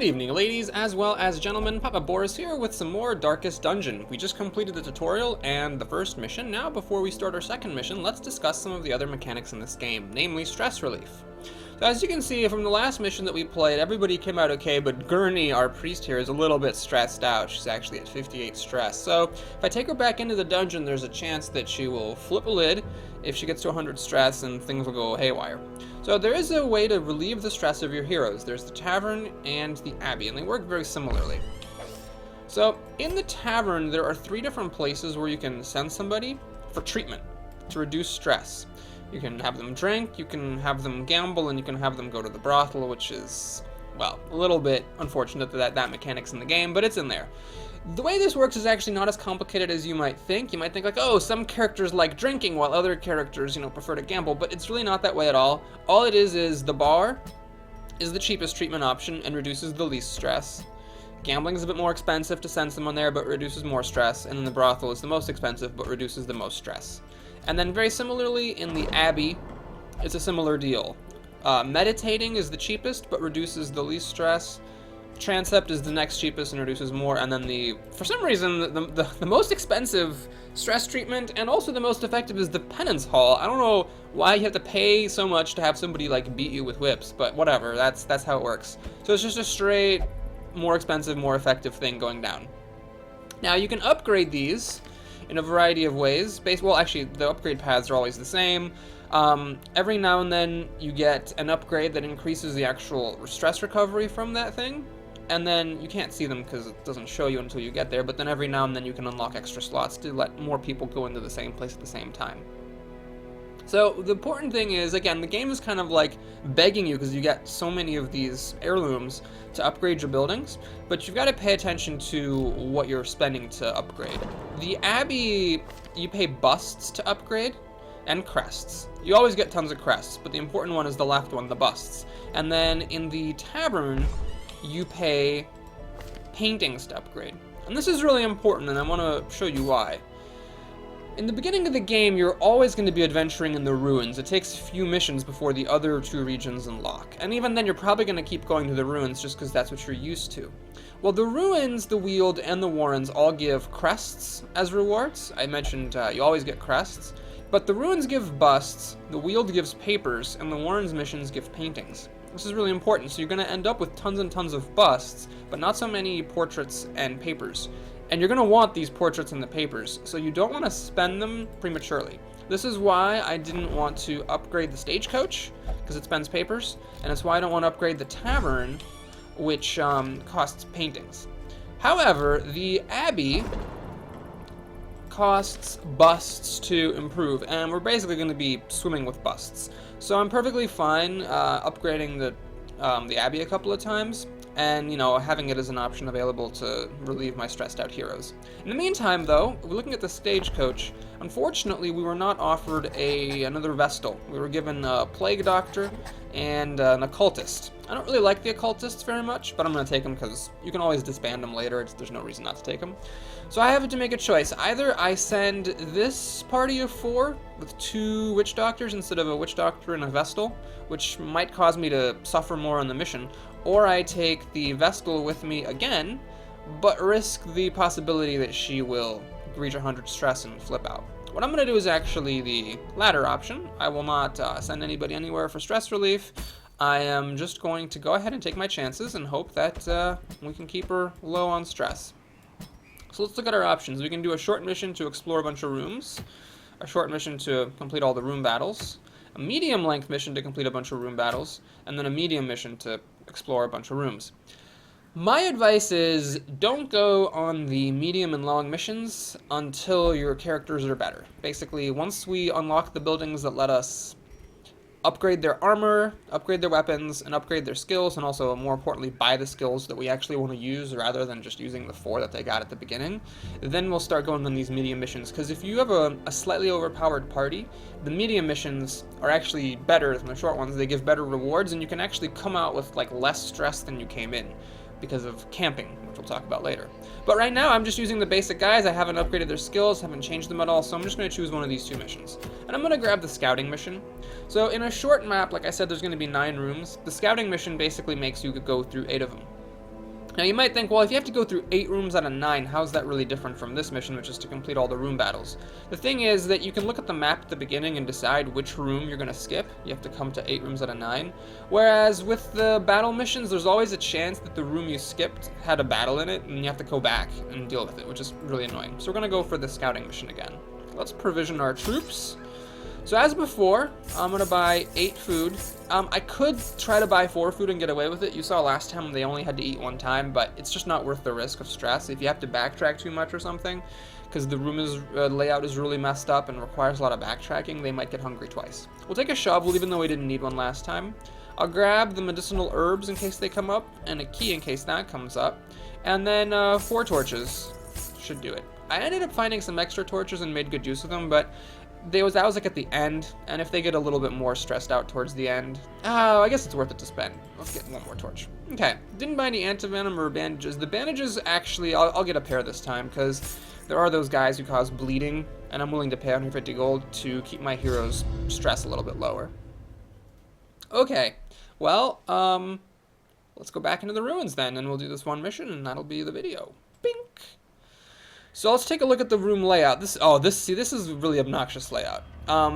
Good evening, ladies as well as gentlemen. Papa Boris here with some more Darkest Dungeon. We just completed the tutorial and the first mission. Now, before we start our second mission, let's discuss some of the other mechanics in this game, namely stress relief. So as you can see from the last mission that we played, everybody came out okay, but Gurney, our priest here, is a little bit stressed out. She's actually at 58 stress. So if I take her back into the dungeon, there's a chance that she will flip a lid if she gets to 100 stress and things will go haywire. So there is a way to relieve the stress of your heroes. There's the tavern and the abbey, and they work very similarly. So in the tavern, there are 3 different places where you can send somebody for treatment to reduce stress. You can have them drink, you can have them gamble, and you can have them go to the brothel, which is, well, a little bit unfortunate that that mechanic's in the game, but it's in there. The way this works is actually not as complicated as you might think. You might think like, oh, some characters like drinking while other characters, prefer to gamble, but it's really not that way at all. All it is the bar is the cheapest treatment option and reduces the least stress. Gambling is a bit more expensive to send someone there, but reduces more stress, and then the brothel is the most expensive, but reduces the most stress. And then very similarly in the abbey, it's a similar deal. Meditating is the cheapest, but reduces the least stress. Transept is the next cheapest and reduces more, and then for some reason, the most expensive stress treatment and also the most effective is the penance hall. I don't know why you have to pay so much to have somebody like beat you with whips, but whatever, that's how it works. So it's just a straight, more expensive, more effective thing going down. Now you can upgrade these in a variety of ways. Well, actually, the upgrade paths are always the same. Every now and then you get an upgrade that increases the actual stress recovery from that thing. And then you can't see them because it doesn't show you until you get there, but then every now and then you can unlock extra slots to let more people go into the same place at the same time. So the important thing is, again, the game is kind of like begging you, because you get so many of these heirlooms, to upgrade your buildings, but you've got to pay attention to what you're spending to upgrade. The abbey, you pay busts to upgrade, and crests. You always get tons of crests, but the important one is the left one, the busts. And then in the tavern, you pay paintings to upgrade. And this is really important, and I want to show you why. In the beginning of the game, you're always going to be adventuring in the ruins. It takes a few missions before the other 2 regions unlock. And even then, you're probably going to keep going to the ruins just because that's what you're used to. Well, the ruins, the Weald, and the Warrens all give crests as rewards. I mentioned you always get crests. But the ruins give busts, the Weald gives papers, and the Warrens missions give paintings. This is really important, so you're going to end up with tons and tons of busts, but not so many portraits and papers. And you're going to want these portraits and the papers, so you don't want to spend them prematurely. This is why I didn't want to upgrade the stagecoach, because it spends papers, and it's why I don't want to upgrade the tavern, which costs paintings. However, the abbey costs busts to improve, and we're basically going to be swimming with busts. So I'm perfectly fine upgrading the abbey a couple of times, and having it as an option available to relieve my stressed out heroes. In the meantime, though, we're looking at the stagecoach. Unfortunately, we were not offered another Vestal. We were given a plague doctor and an occultist. I don't really like the occultists very much, but I'm going to take them because you can always disband them later. There's no reason not to take them. So I have to make a choice. Either I send this party of 4 with 2 witch doctors instead of a witch doctor and a Vestal, which might cause me to suffer more on the mission, or I take the Vestal with me again, but risk the possibility that she will reach 100 stress and flip out. What I'm going to do is actually the latter option. I will not send anybody anywhere for stress relief. I am just going to go ahead and take my chances and hope that we can keep her low on stress. So let's look at our options. We can do a short mission to explore a bunch of rooms, a short mission to complete all the room battles, a medium length mission to complete a bunch of room battles, and then a medium mission to explore a bunch of rooms. My advice is don't go on the medium and long missions until your characters are better. Basically, once we unlock the buildings that let us upgrade their armor, upgrade their weapons, and upgrade their skills, and also, more importantly, buy the skills that we actually want to use rather than just using the 4 that they got at the beginning, then we'll start going on these medium missions. Because if you have a slightly overpowered party, the medium missions are actually better than the short ones. They give better rewards, and you can actually come out with less stress than you came in because of camping, which we'll talk about later. But right now, I'm just using the basic guys. I haven't upgraded their skills, haven't changed them at all, so I'm just going to choose one of these 2 missions. And I'm going to grab the scouting mission. So in a short map, like I said, there's going to be 9 rooms. The scouting mission basically makes you go through 8 of them. Now you might think, well, if you have to go through 8 rooms out of 9, how's that really different from this mission, which is to complete all the room battles? The thing is that you can look at the map at the beginning and decide which room you're going to skip. You have to come to 8 rooms out of 9. Whereas with the battle missions, there's always a chance that the room you skipped had a battle in it, and you have to go back and deal with it, which is really annoying. So we're going to go for the scouting mission again. Let's provision our troops. So as before, I'm going to buy 8 food. I could try to buy 4 food and get away with it. You saw last time they only had to eat 1 time, but it's just not worth the risk of stress. If you have to backtrack too much or something, because the room layout is really messed up and requires a lot of backtracking, they might get hungry twice. We'll take a shovel, even though we didn't need one last time. I'll grab the medicinal herbs in case they come up, and a key in case that comes up. And then 4 torches should do it. I ended up finding some extra torches and made good use of them, but that was like at the end, and if they get a little bit more stressed out towards the end, I guess it's worth it to spend. Let's get 1 more torch. Okay, didn't buy any antivenom or bandages. The bandages, actually, I'll get a pair this time, because there are those guys who cause bleeding, and I'm willing to pay 150 gold to keep my hero's stress a little bit lower. Okay, well, let's go back into the ruins then, and we'll do this 1 mission, and that'll be the video. Bink! So let's take a look at the room layout. This is a really obnoxious layout.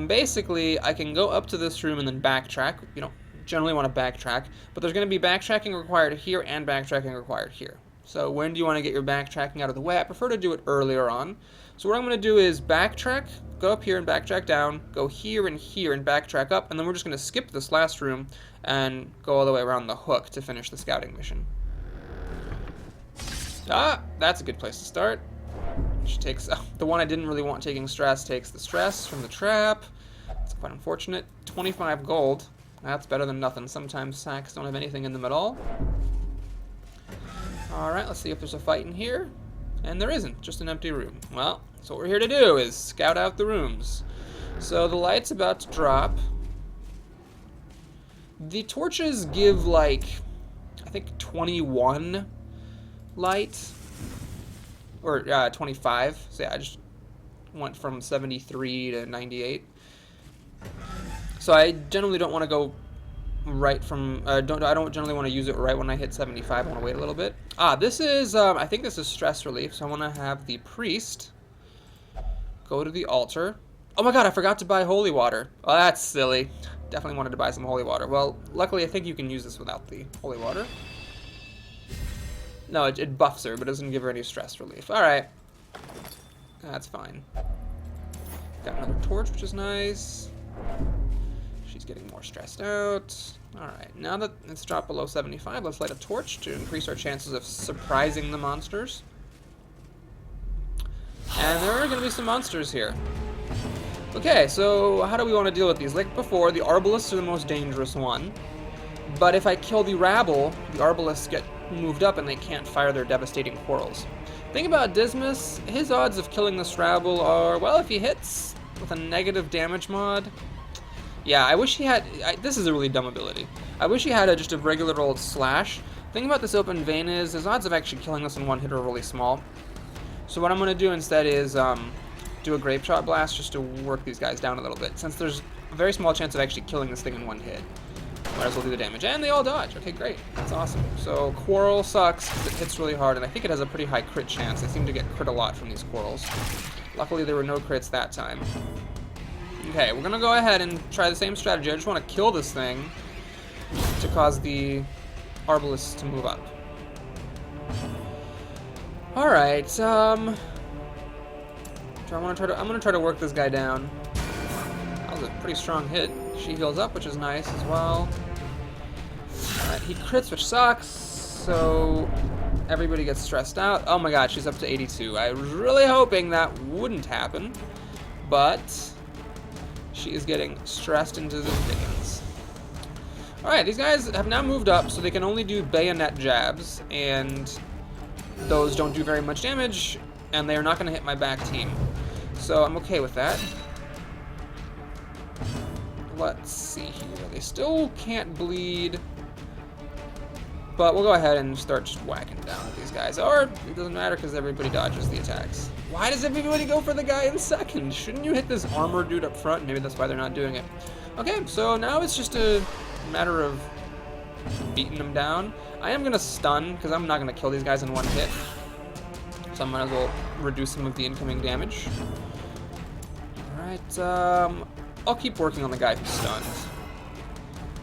Basically, I can go up to this room and then backtrack. You don't generally want to backtrack, but there's going to be backtracking required here and backtracking required here. So when do you want to get your backtracking out of the way? I prefer to do it earlier on. So what I'm going to do is backtrack, go up here and backtrack down, go here and backtrack up, and then we're just going to skip this last room and go all the way around the hook to finish the scouting mission. That's a good place to start. Which takes the one I didn't really want taking stress, takes the stress from the trap. It's quite unfortunate. 25 gold. That's better than nothing. Sometimes sacks don't have anything in them at all. Alright, let's see if there's a fight in here. And there isn't, just an empty room. Well, so what we're here to do is scout out the rooms. So the light's about to drop. The torches give like, I think 21 light. Or 25. So yeah, I just went from 73 to 98. So I generally don't want to go right from. I don't generally want to use it right when I hit 75. I want to wait a little bit. This is. I think this is stress relief. So I want to have the priest go to the altar. Oh my God! I forgot to buy holy water. Oh, that's silly. Definitely wanted to buy some holy water. Well, luckily I think you can use this without the holy water. No, it buffs her, but doesn't give her any stress relief. Alright. That's fine. Got another torch, which is nice. She's getting more stressed out. Alright, now that it's dropped below 75, let's light a torch to increase our chances of surprising the monsters. And there are going to be some monsters here. Okay, so how do we want to deal with these? Like before, the Arbalists are the most dangerous one. But if I kill the Rabble, the Arbalists get moved up and they can't fire their devastating quarrels. Thing about Dismas, his odds of killing this Rabble are, well, if he hits with a negative damage mod. Yeah, I wish he had, this is a really dumb ability. I wish he had just a regular old slash. Thing about this open vein is, his odds of actually killing this in 1 hit are really small. So what I'm going to do instead is do a Grape Shot Blast just to work these guys down a little bit, since there's a very small chance of actually killing this thing in 1 hit. Might as well do the damage. And they all dodge. Okay, great. That's awesome. So Quarrel sucks because it hits really hard, and I think it has a pretty high crit chance. I seem to get crit a lot from these Quarrels. Luckily, there were no crits that time. Okay, we're going to go ahead and try the same strategy. I just want to kill this thing to cause the Arbalists to move up. Alright, I'm going to try to work this guy down. That was a pretty strong hit. She heals up, which is nice as well. Alright, he crits, which sucks, so everybody gets stressed out. Oh my god, she's up to 82. I was really hoping that wouldn't happen, but she is getting stressed into the dickens. Alright, these guys have now moved up, so they can only do bayonet jabs, and those don't do very much damage, and they are not going to hit my back team. So I'm okay with that. Let's see here. They still can't bleed, but we'll go ahead and start just whacking down at these guys. Or it doesn't matter because everybody dodges the attacks. Why does everybody go for the guy in second? Shouldn't you hit this armored dude up front? Maybe that's why they're not doing it. Okay, so now it's just a matter of beating them down. I am going to stun, because I'm not going to kill these guys in one hit. So I might as well reduce some of the incoming damage. Alright, I'll keep working on the guy who's stunned.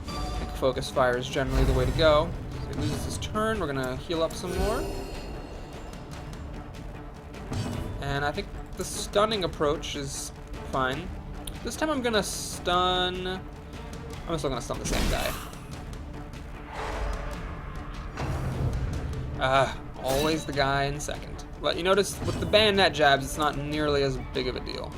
I think focus fire is generally the way to go. If he loses his turn, we're going to heal up some more. And I think the stunning approach is fine. This time I'm going to stun... I'm still going to stun the same guy. Always the guy in second. But you notice with the bayonet jabs, it's not nearly as big of a deal.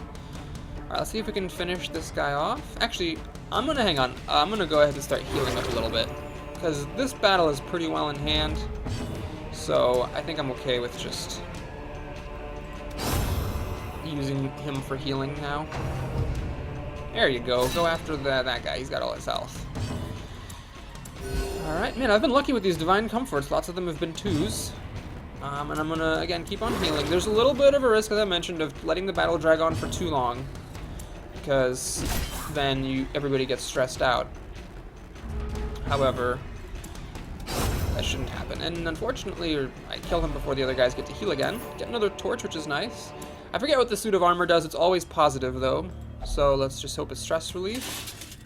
Alright, let's see if we can finish this guy off. Actually, I'm going to hang on. I'm going to go ahead and start healing up a little bit. Because this battle is pretty well in hand. So I think I'm okay with just using him for healing now. There you go. Go after that guy. He's got all his health. Alright, man, I've been lucky with these Divine Comforts. Lots of them have been 2s. And I'm gonna, again, keep on healing. There's a little bit of a risk, as I mentioned, of letting the battle drag on for too long. Because then everybody gets stressed out. However, that shouldn't happen. And unfortunately, I kill him before the other guys get to heal again. Get another torch, which is nice. I forget what the suit of armor does. It's always positive, though. So let's just hope it's stress relief.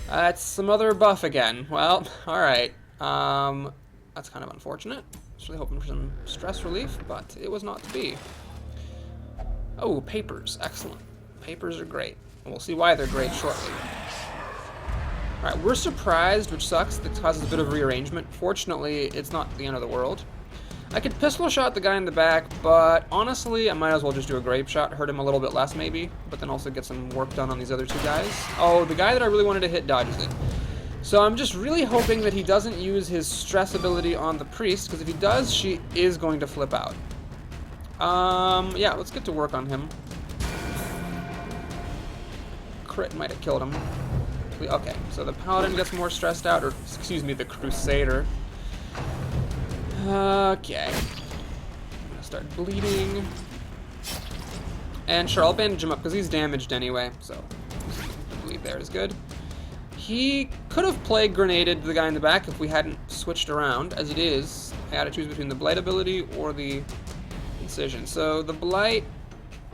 That's some other buff again. Well, alright. That's kind of unfortunate. I was really hoping for some stress relief, but it was not to be. Oh, papers. Excellent. Papers are great. And we'll see why they're great shortly. Alright, we're surprised, which sucks. That causes a bit of rearrangement. Fortunately, it's not the end of the world. I could pistol shot the guy in the back, but honestly, I might as well just do a grape shot, hurt him a little bit less maybe, but then also get some work done on these other 2 guys. Oh, the guy that I really wanted to hit dodges it. So I'm just really hoping that he doesn't use his stress ability on the priest, because if he does, she is going to flip out. Yeah, let's get to work on him. Crit might have killed him. Okay, so the paladin gets more stressed out, or excuse me, the crusader. Okay. I'm gonna start bleeding. And sure, I'll bandage him up because he's damaged anyway, so the bleed there is good. He could have plague grenaded the guy in the back if we hadn't switched around. As it is, I had to choose between the blight ability or the incision. So the blight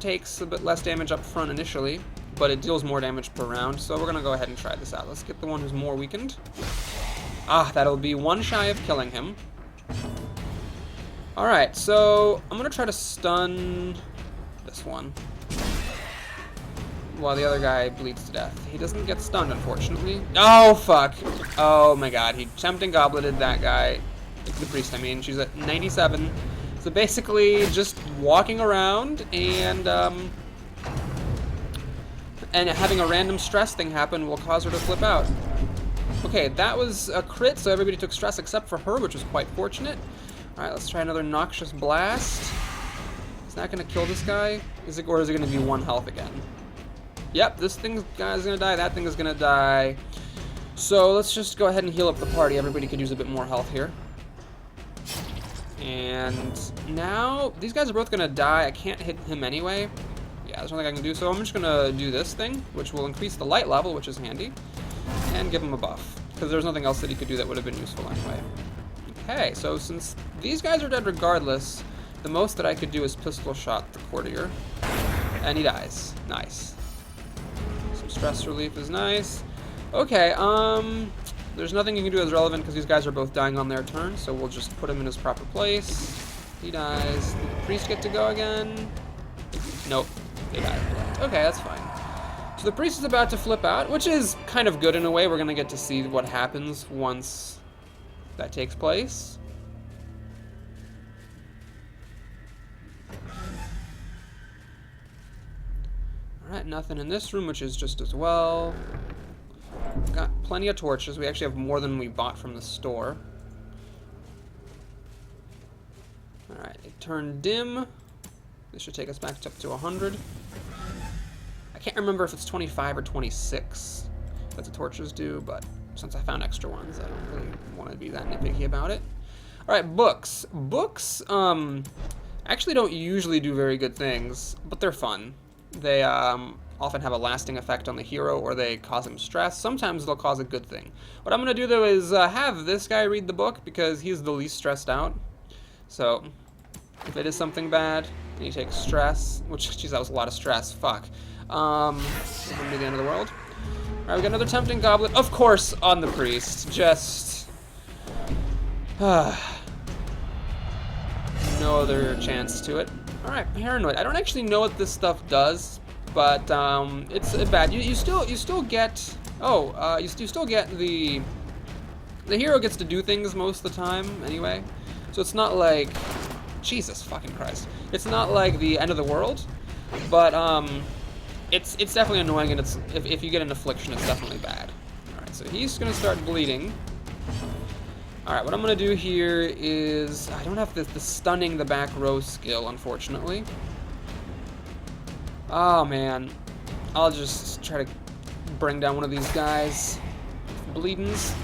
takes a bit less damage up front initially, but it deals more damage per round, so we're gonna go ahead and try this out. Let's get the one who's more weakened. That'll be 1 shy of killing him. Alright, so I'm gonna try to stun this one while the other guy bleeds to death. He doesn't get stunned, unfortunately. Oh, fuck. Oh my god, he tempting gobleted that guy. The priest, I mean. She's at 97. So basically, just walking around and having a random stress thing happen will cause her to flip out. Okay, that was a crit, so everybody took stress except for her, which was quite fortunate. Alright, let's try another Noxious Blast. Is that going to kill this guy? Or is it going to be 1 health again? Yep, this guy's going to die, that thing is going to die. So let's just go ahead and heal up the party. Everybody could use a bit more health here. And now, these guys are both going to die. I can't hit him anyway. Yeah, there's nothing I can do, so I'm just going to do this thing, which will increase the light level, which is handy, and give him a buff, because there's nothing else that he could do that would have been useful anyway. Okay, so since these guys are dead regardless, the most that I could do is pistol shot the courtier, and he dies. Nice. Some stress relief is nice. Okay, there's nothing you can do that's relevant because these guys are both dying on their turn, so we'll just put him in his proper place. He dies. Did the priest get to go again? Nope. They died. Okay, that's fine. So the priest is about to flip out, which is kind of good in a way. We're going to get to see what happens once that takes place. Alright, nothing in this room, which is just as well. Got plenty of torches. We actually have more than we bought from the store. Alright, it turned dim. This should take us back up to 100. I can't remember if it's 25 or 26 that the torches do, but since I found extra ones, I don't really want to be that nitpicky about it. Alright, books. Books, actually don't usually do very good things, but they're fun. They often have a lasting effect on the hero, or they cause him stress. Sometimes they'll cause a good thing. What I'm going to do, though, is have this guy read the book, because he's the least stressed out. So, if it is something bad, and he takes stress, which, geez, that was a lot of stress, fuck. It wouldn't be the end of the world. Alright, we got another Tempting Goblet, of course, on the Priest. Just... no other chance to it. Alright, Paranoid. I don't actually know what this stuff does, but it's bad. You still get... Oh, you still get the hero gets to do things most of the time, anyway. So it's not like... Jesus fucking Christ. It's not like the end of the world, but it's definitely annoying, and it's if you get an affliction, it's definitely bad. Alright, so he's gonna start bleeding. Alright, what I'm gonna do here is... I don't have the stunning the back row skill, unfortunately. Oh, man. I'll just try to bring down one of these guys. Bleedens.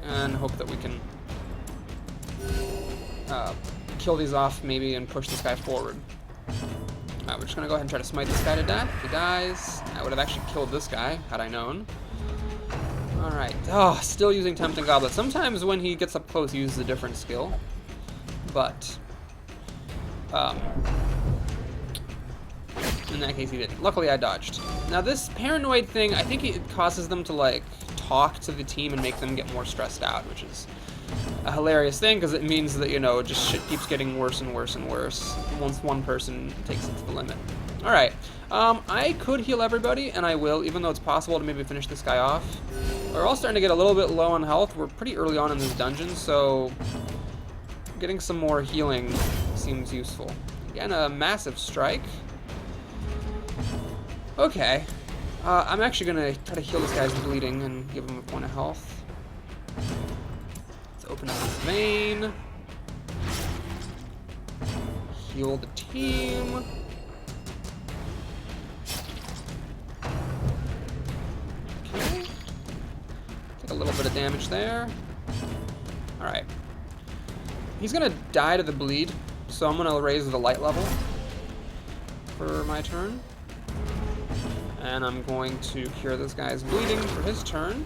And hope that we can kill these off, maybe, and push this guy forward. Alright, we're just gonna go ahead and try to smite this guy to death. If he dies, I would have actually killed this guy, had I known. Alright. Oh, still using Tempting Goblet. Sometimes when he gets up close, he uses a different skill. But, in that case, he didn't. Luckily, I dodged. Now, this Paranoid thing, I think it causes them to, like, talk to the team and make them get more stressed out, which is a hilarious thing, because it means that, you know, just shit keeps getting worse and worse and worse once one person takes it to the limit. Alright. I could heal everybody, and I will, even though it's possible to maybe finish this guy off. We're all starting to get a little bit low on health. We're pretty early on in this dungeon, so getting some more healing seems useful. Again, a massive strike. Okay. I'm actually going to try to heal this guy's bleeding and give him a point of health. Let's open up his vein. Heal the team. Okay. Take a little bit of damage there. Alright. He's going to die to the bleed, so I'm going to raise the light level for my turn. And I'm going to cure this guy's bleeding for his turn.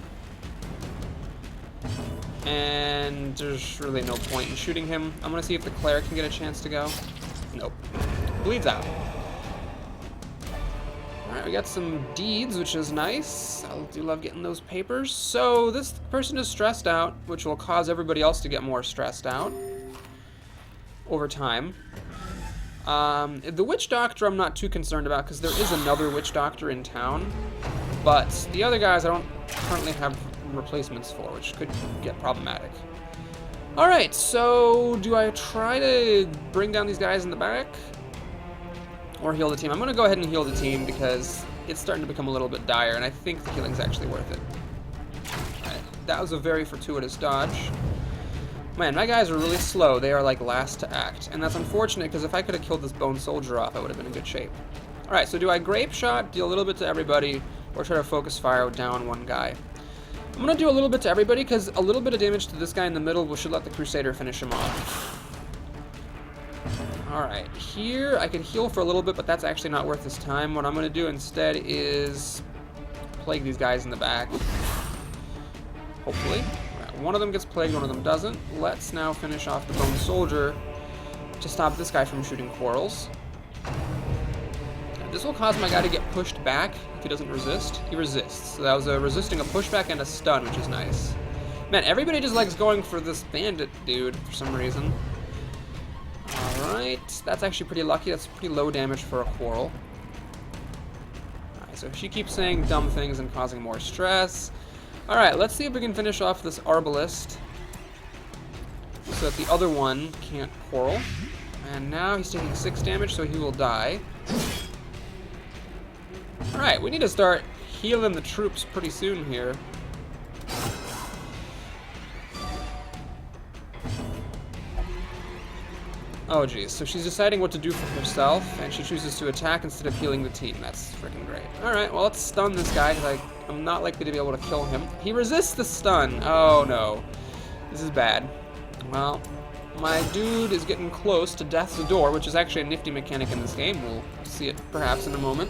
And there's really no point in shooting him. I'm going to see if the cleric can get a chance to go. Nope. Bleeds out. Alright, we got some deeds, which is nice. I do love getting those papers. So this person is stressed out, which will cause everybody else to get more stressed out over time. The Witch Doctor I'm not too concerned about, because there is another Witch Doctor in town, but the other guys I don't currently have replacements for, which could get problematic. Alright, so do I try to bring down these guys in the back? Or heal the team? I'm going to go ahead and heal the team, because it's starting to become a little bit dire, and I think the healing's actually worth it. Alright, that was a very fortuitous dodge. Man, my guys are really slow. They are, like, last to act. And that's unfortunate, because if I could have killed this Bone Soldier off, I would have been in good shape. Alright, so do I Grape Shot, deal a little bit to everybody, or try to Focus Fire down one guy? I'm going to do a little bit to everybody, because a little bit of damage to this guy in the middle should let the Crusader finish him off. Alright, here I can heal for a little bit, but that's actually not worth his time. What I'm going to do instead is plague these guys in the back. Hopefully. One of them gets plagued, one of them doesn't. Let's now finish off the Bone Soldier to stop this guy from shooting quarrels. This will cause my guy to get pushed back if he doesn't resist. He resists. So that was resisting a pushback and a stun, which is nice. Man, everybody just likes going for this bandit dude for some reason. Alright, that's actually pretty lucky. That's pretty low damage for a quarrel. Alright, so she keeps saying dumb things and causing more stress. Alright, let's see if we can finish off this Arbalist so that the other one can't quarrel. And now he's taking 6 damage, so he will die. Alright, we need to start healing the troops pretty soon here. Oh geez, so she's deciding what to do for herself, and she chooses to attack instead of healing the team. That's freaking great. Alright, well let's stun this guy, because I'm not likely to be able to kill him. He resists the stun. Oh no. This is bad. Well, my dude is getting close to death's door, which is actually a nifty mechanic in this game. We'll see it perhaps in a moment.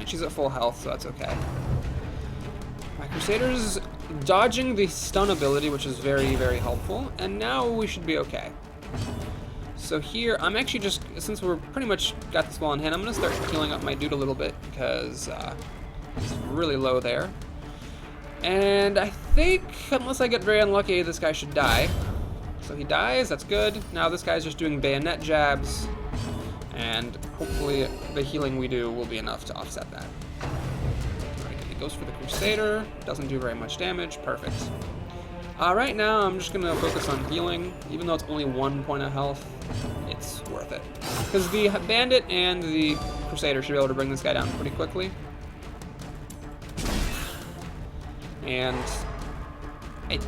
And she's at full health, so that's okay. My Crusader's dodging the stun ability, which is very, very helpful. And now we should be okay. So here, I'm actually just, since we're pretty much got this ball in hand, I'm going to start healing up my dude a little bit because he's really low there. And I think, unless I get very unlucky, this guy should die. So he dies, that's good. Now this guy's just doing bayonet jabs, and hopefully the healing we do will be enough to offset that. Alright, he goes for the Crusader, doesn't do very much damage, perfect. Right now I'm just gonna focus on healing, even though it's only 1 point of health, it's worth it. Because the Bandit and the Crusader should be able to bring this guy down pretty quickly. And I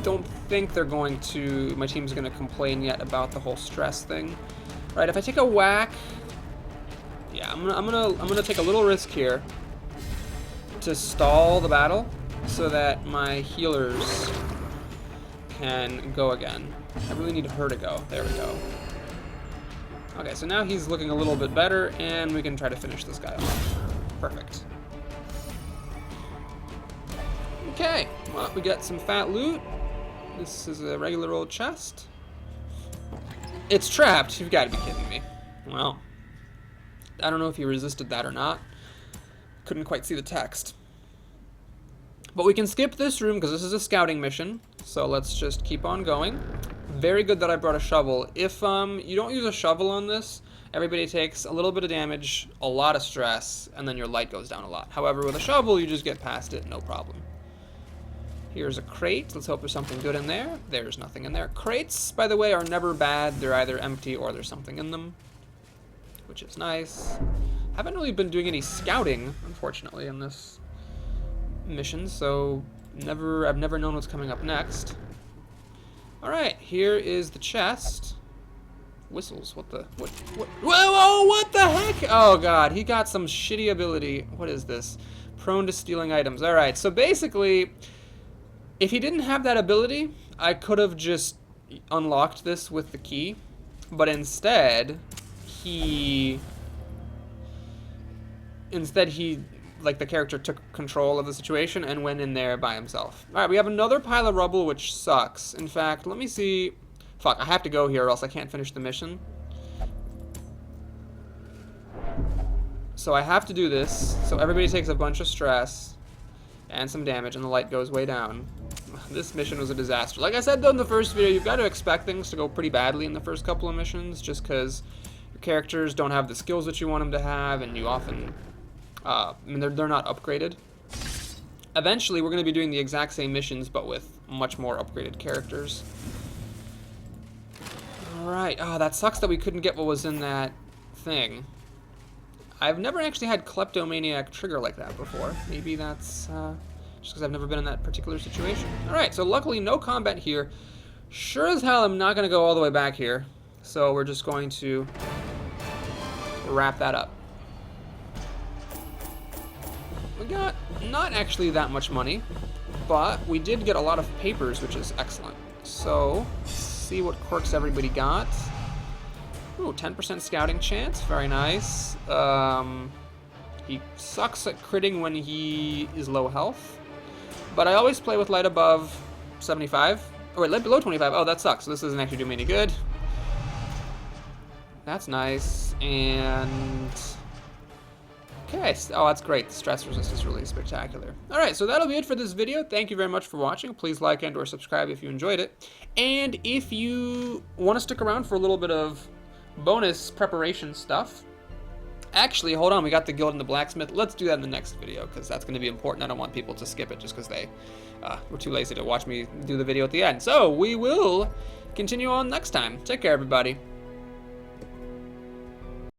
don't think they're going to, my team's going to complain yet about the whole stress thing. Right, if I take a whack, yeah, I'm gonna take a little risk here to stall the battle so that my healers can go again. I really need her to go. There we go. Okay, so now he's looking a little bit better, and we can try to finish this guy off. Perfect. Okay, well, we got some fat loot. This is a regular old chest. It's trapped. You've got to be kidding me. Well, I don't know if he resisted that or not. Couldn't quite see the text. But we can skip this room because this is a scouting mission. So let's just keep on going. Very good that I brought a shovel. If you don't use a shovel on this, everybody takes a little bit of damage, a lot of stress, and then your light goes down a lot. However, with a shovel, you just get past it, no problem. Here's a crate. Let's hope there's something good in there. There's nothing in there. Crates, by the way, are never bad. They're either empty or there's something in them, which is nice. Haven't really been doing any scouting, unfortunately, in this mission, so I've never known what's coming up next. All right, here is the chest. Whistles. What? Whoa! What the heck? Oh God, he got some shitty ability. What is this? Prone to stealing items. All right, so basically, if he didn't have that ability, I could have just unlocked this with the key, but instead he, like, the character took control of the situation and went in there by himself. All right, we have another pile of rubble, which sucks. In fact, let me see. Fuck, I have to go here or else I can't finish the mission. So I have to do this, so everybody takes a bunch of stress and some damage, and the light goes way down. This mission was a disaster. Like I said, though, in the first video, you've got to expect things to go pretty badly in the first couple of missions, just because your characters don't have the skills that you want them to have, and you often, I mean, they're not upgraded. Eventually, we're going to be doing the exact same missions, but with much more upgraded characters. Alright, oh, that sucks that we couldn't get what was in that thing. I've never actually had Kleptomaniac trigger like that before. Maybe that's just because I've never been in that particular situation. Alright, so luckily no combat here. Sure as hell I'm not going to go all the way back here. So we're just going to wrap that up. We got not actually that much money, but we did get a lot of papers, which is excellent. So, let's see what quirks everybody got. Ooh, 10% scouting chance, very nice. He sucks at critting when he is low health, but I always play with light above 75. Oh wait, light below 25, oh that sucks, so this doesn't actually do me any good. That's nice, and... okay, oh that's great, the stress resist is really spectacular. Alright, so that'll be it for this video. Thank you very much for watching. Please like and or subscribe if you enjoyed it. And if you want to stick around for a little bit of bonus preparation stuff. Actually, hold on, we got the guild and the blacksmith. Let's do that in the next video, because that's going to be important. I don't want people to skip it just because they were too lazy to watch me do the video at the end. So, we will continue on next time. Take care, everybody.